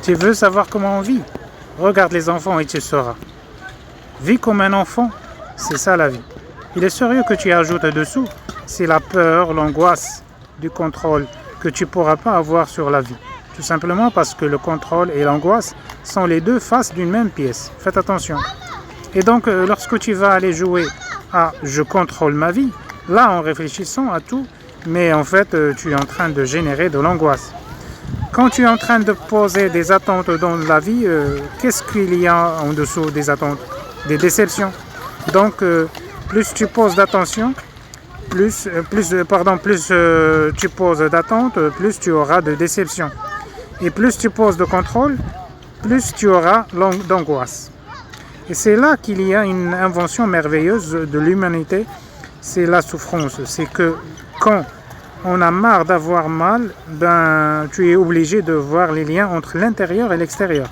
Tu veux savoir comment on vit? Regarde les enfants et tu sauras. Vis comme un enfant, c'est ça la vie. Il est sérieux que tu ajoutes dessous, c'est la peur, l'angoisse du contrôle que tu ne pourras pas avoir sur la vie. Tout simplement parce que le contrôle et l'angoisse sont les deux faces d'une même pièce. Faites attention. Et donc, lorsque tu vas aller jouer à « je contrôle ma vie », là, en réfléchissant à tout, mais en fait, tu es en train de générer de l'angoisse. Quand tu es en train de poser des attentes dans la vie, qu'est-ce qu'il y a en dessous des attentes? Des déceptions. Donc, plus tu poses d'attention, plus tu poses d'attentes, plus tu auras de déceptions. Et plus tu poses de contrôle, plus tu auras d'angoisse. Et c'est là qu'il y a une invention merveilleuse de l'humanité, c'est la souffrance. C'est que quand on a marre d'avoir mal, tu es obligé de voir les liens entre l'intérieur et l'extérieur.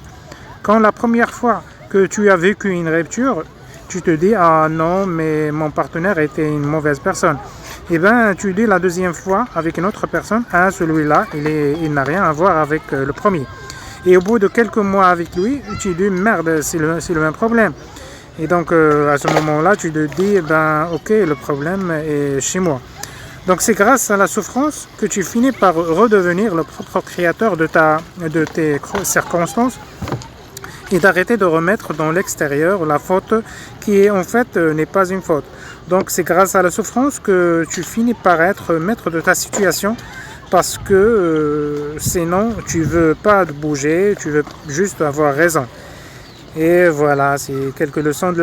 Quand la première fois que tu as vécu une rupture, tu te dis « Ah non, mais mon partenaire était une mauvaise personne ». Et tu dis la deuxième fois avec une autre personne « Ah, celui-là, il n'a rien à voir avec le premier ». Et au bout de quelques mois avec lui, tu dis « Merde, c'est le même problème ». Et donc, à ce moment-là, tu te dis « Ok, le problème est chez moi ». Donc, c'est grâce à la souffrance que tu finis par redevenir le propre créateur de tes circonstances et d'arrêter de remettre dans l'extérieur la faute qui en fait n'est pas une faute. Donc, c'est grâce à la souffrance que tu finis par être maître de ta situation parce que sinon, tu ne veux pas bouger, tu veux juste avoir raison. Et voilà, c'est quelques leçons de la vie.